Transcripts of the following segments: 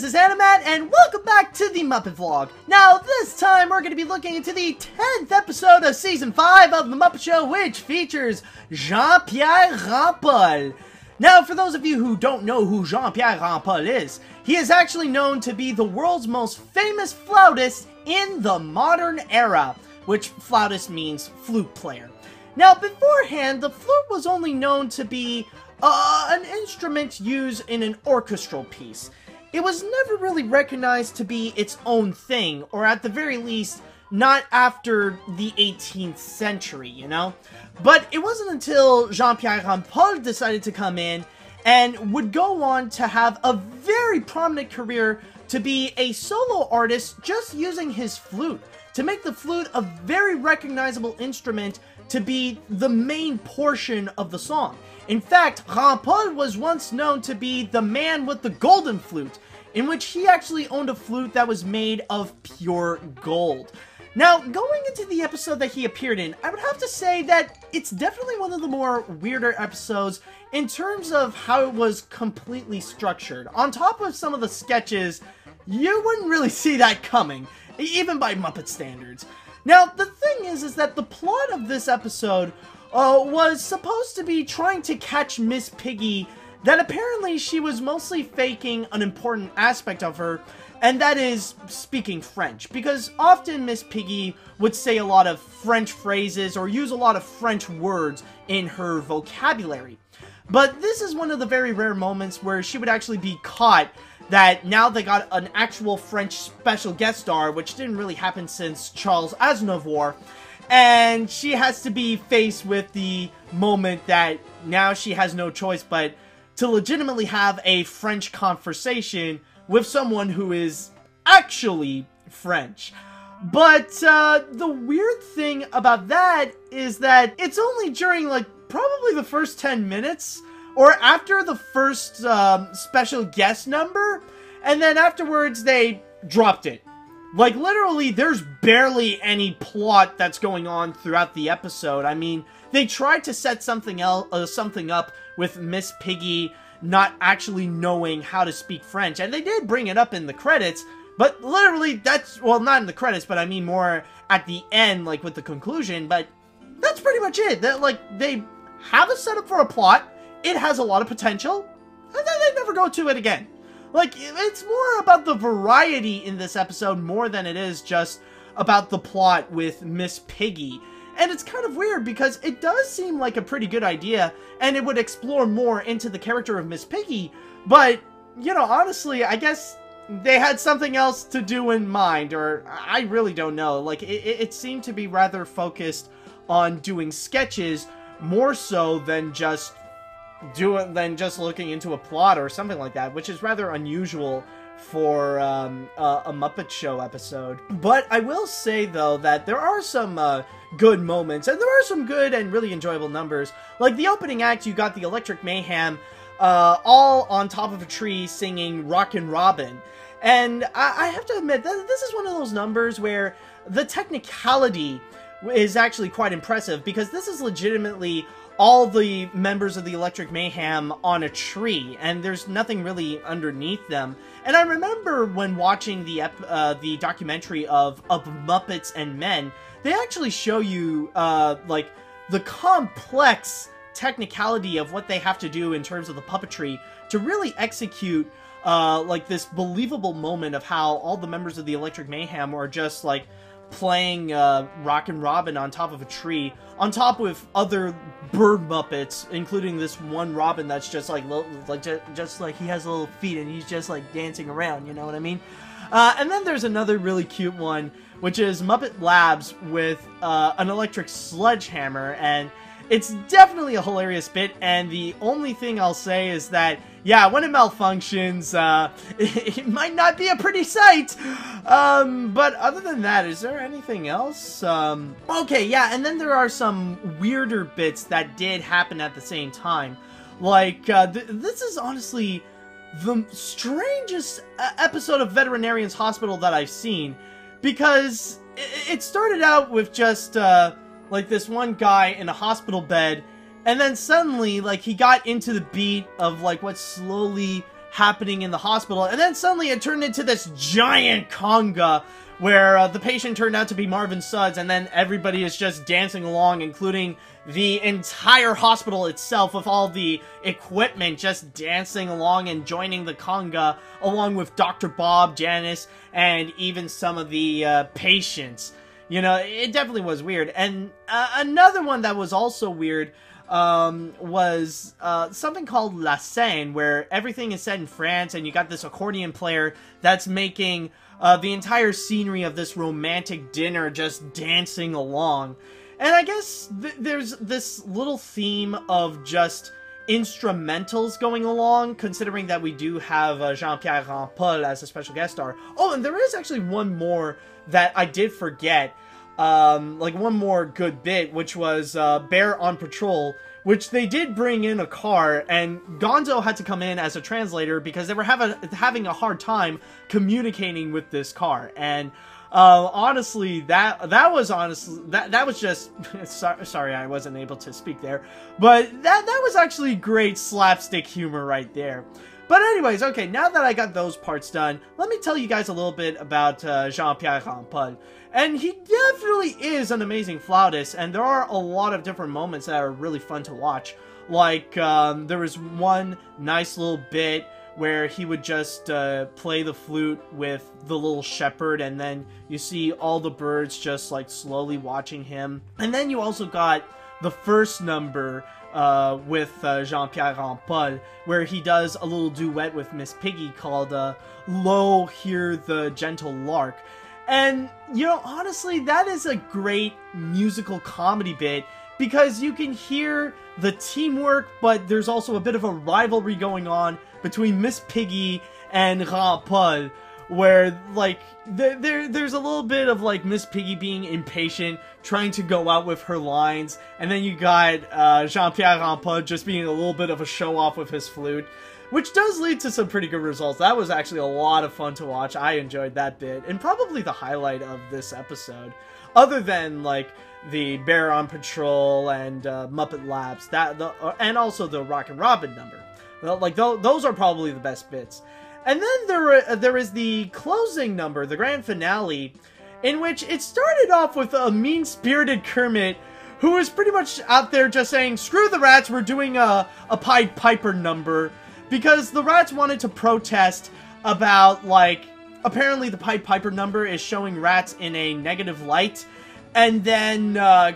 this is Animat, and welcome back to the Muppet Vlog. Now, this time we're going to be looking into the 10th episode of Season 5 of The Muppet Show, which features Jean-Pierre Rampal. Now, for those of you who don't know who Jean-Pierre Rampal is, he is actually known to be the world's most famous flautist in the modern era, which flautist means flute player. Now, beforehand, the flute was only known to be an instrument used in an orchestral piece. It was never really recognized to be its own thing, or at the very least, not after the 18th century, you know? But it wasn't until Jean-Pierre Rampal decided to come in and would go on to have a very prominent career to be a solo artist just using his flute, to make the flute a very recognizable instrument to be the main portion of the song. In fact, Rampal was once known to be the man with the golden flute, in which he actually owned a flute that was made of pure gold. Now, going into the episode that he appeared in, I would have to say that it's definitely one of the more weirder episodes in terms of how it was completely structured. On top of some of the sketches, you wouldn't really see that coming, even by Muppet standards. Now, the thing is that the plot of this episode was supposed to be trying to catch Miss Piggy, that apparently she was mostly faking an important aspect of her, and that is speaking French, because often Miss Piggy would say a lot of French phrases or use a lot of French words in her vocabulary. But this is one of the very rare moments where she would actually be caught that now they got an actual French special guest star, which didn't really happen since Charles Aznavour, and she has to be faced with the moment that now she has no choice but to legitimately have a French conversation with someone who is actually French. But the weird thing about that is that it's only during like probably the first 10 minutes or after the first special guest number, and then afterwards they dropped it. Like, literally, there's barely any plot that's going on throughout the episode. I mean, they tried to set something up with Miss Piggy not actually knowing how to speak French, and they did bring it up in the credits, but literally, that's, well, not in the credits, but I mean more at the end, like, with the conclusion, but that's pretty much it. That, like, they have a setup for a plot, it has a lot of potential, and then they never go to it again. Like, it's more about the variety in this episode more than it is just about the plot with Miss Piggy. And it's kind of weird because it does seem like a pretty good idea, and it would explore more into the character of Miss Piggy, but, you know, honestly, I guess they had something else to do in mind, or I really don't know. Like, it seemed to be rather focused on doing sketches more so than just looking into a plot or something like that, which is rather unusual for a Muppet Show episode. But I will say, though, that there are some good moments, and there are some good and really enjoyable numbers. Like, the opening act, you got the Electric Mayhem all on top of a tree singing Rockin' Robin. And I have to admit, that this is one of those numbers where the technicality is actually quite impressive, because this is legitimately all the members of the Electric Mayhem on a tree, and there's nothing really underneath them. And I remember when watching the documentary of Muppets and Men, they actually show you like the complex technicality of what they have to do in terms of the puppetry to really execute like this believable moment of how all the members of the Electric Mayhem are just like playing Rockin' Robin on top of a tree, on top with other bird Muppets, including this one Robin that's just like just like he has little feet and he's just like dancing around, you know what I mean? And then there's another really cute one, which is Muppet Labs with an electric sledgehammer, and it's definitely a hilarious bit, and the only thing I'll say is that, yeah, when it malfunctions, it might not be a pretty sight. But other than that, is there anything else? Okay, yeah, and then there are some weirder bits that did happen at the same time. Like, this is honestly the strangest episode of Veterinarian's Hospital that I've seen, because it started out with just, like, this one guy in a hospital bed, and then suddenly, like, he got into the beat of, like, what slowly happening in the hospital, and then suddenly it turned into this giant conga where the patient turned out to be Marvin Suds, and then everybody is just dancing along, including the entire hospital itself with all the equipment just dancing along and joining the conga, along with Dr. Bob, Janice, and even some of the patients. You know, it definitely was weird. And another one that was also weird was something called La Seine, where everything is set in France, and you got this accordion player that's making the entire scenery of this romantic dinner just dancing along. And I guess there's this little theme of just instrumentals going along, considering that we do have Jean-Pierre Rampal as a special guest star. Oh, and there is actually one more that I did forget. Like one more good bit, which was Bear on Patrol, which they did bring in a car, and Gonzo had to come in as a translator because they were having a hard time communicating with this car. And honestly, that was just sorry I wasn't able to speak there, but that was actually great slapstick humor right there. But anyways, okay, now that I got those parts done, let me tell you guys a little bit about Jean-Pierre Rampal. And he definitely is an amazing flautist, and there are a lot of different moments that are really fun to watch. Like, there was one nice little bit where he would just play the flute with the little shepherd, and then you see all the birds just like slowly watching him. And then you also got the first number with Jean-Pierre Rampal, where he does a little duet with Miss Piggy called Lo, Hear the Gentle Lark. And, you know, honestly, that is a great musical comedy bit, because you can hear the teamwork, but there's also a bit of a rivalry going on between Miss Piggy and Rampal, where, like, there's a little bit of, like, Miss Piggy being impatient, trying to go out with her lines, and then you got Jean-Pierre Rampal just being a little bit of a show-off with his flute, which does lead to some pretty good results. That was actually a lot of fun to watch. I enjoyed that bit, and probably the highlight of this episode, other than, like, the Bear on Patrol and Muppet Labs, and also the Rockin' Robin number. Like, those are probably the best bits. And then there is the closing number, the grand finale, in which it started off with a mean-spirited Kermit who was pretty much out there just saying, screw the rats, we're doing a Pied Piper number, because the rats wanted to protest about, like, apparently the Pied Piper number is showing rats in a negative light, and then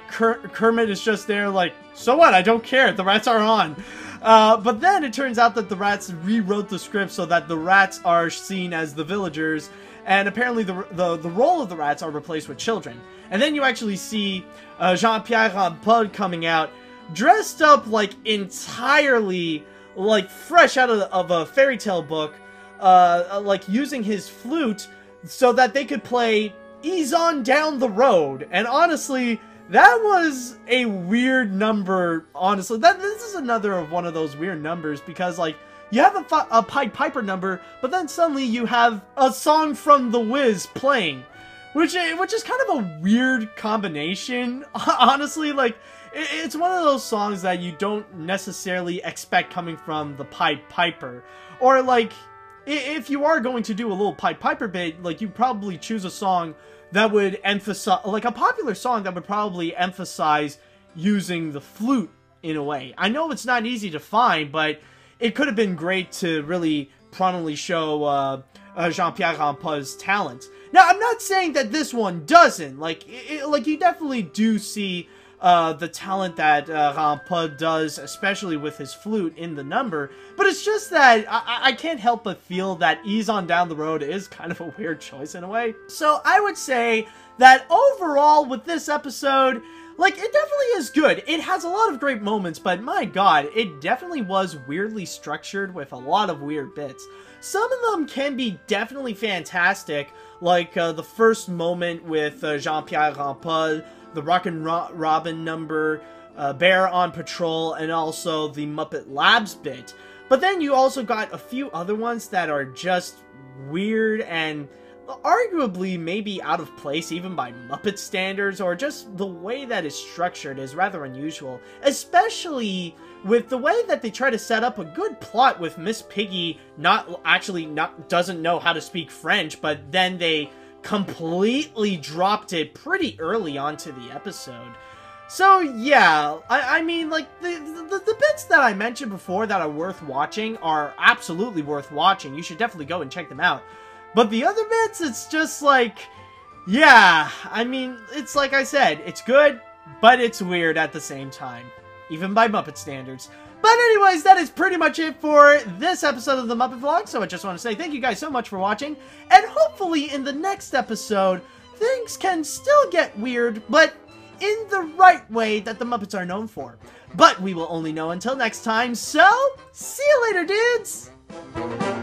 Kermit is just there like, so what, I don't care, the rats are on. But then it turns out that the rats rewrote the script so that the rats are seen as the villagers, and apparently the role of the rats are replaced with children. And then you actually see Jean-Pierre Rampal coming out, dressed up like entirely like fresh out of a fairy tale book, like using his flute so that they could play Ease On Down the Road. And honestly, that was a weird number, honestly. This is another one of those weird numbers, because, like, you have a Pied Piper number, but then suddenly you have a song from The Wiz playing, which is kind of a weird combination, honestly. Like, it's one of those songs that you don't necessarily expect coming from the Pied Piper. Or, like, if you are going to do a little Pied Piper bit, like, you probably choose a song that would emphasize, like, a popular song that would probably emphasize using the flute in a way. I know it's not easy to find, but it could have been great to really prominently show Jean-Pierre Rampal's talent. Now, I'm not saying that this one doesn't. Like, like, you definitely do see the talent that Rampal does, especially with his flute in the number, but it's just that I can't help but feel that Ease On Down the Road is kind of a weird choice in a way. So I would say that overall with this episode, like, it definitely is good. It has a lot of great moments, but my god, it definitely was weirdly structured with a lot of weird bits. Some of them can be definitely fantastic, like the first moment with Jean-Pierre Rampal, the Rockin' Robin number, Bear on Patrol, and also the Muppet Labs bit. But then you also got a few other ones that are just weird, and arguably maybe out of place even by Muppet standards, or just the way that it's structured is rather unusual, especially with the way that they try to set up a good plot with Miss Piggy doesn't know how to speak French, but then they completely dropped it pretty early onto the episode. So yeah, I mean, like, the bits that I mentioned before that are worth watching are absolutely worth watching. You should definitely go and check them out. But the other bits, it's just like, yeah, I mean, it's like I said, it's good, but it's weird at the same time, even by Muppet standards. But anyways, that is pretty much it for this episode of the Muppet Vlog, so I just want to say thank you guys so much for watching, and hopefully in the next episode, things can still get weird, but in the right way that the Muppets are known for. But we will only know until next time, so see you later, dudes!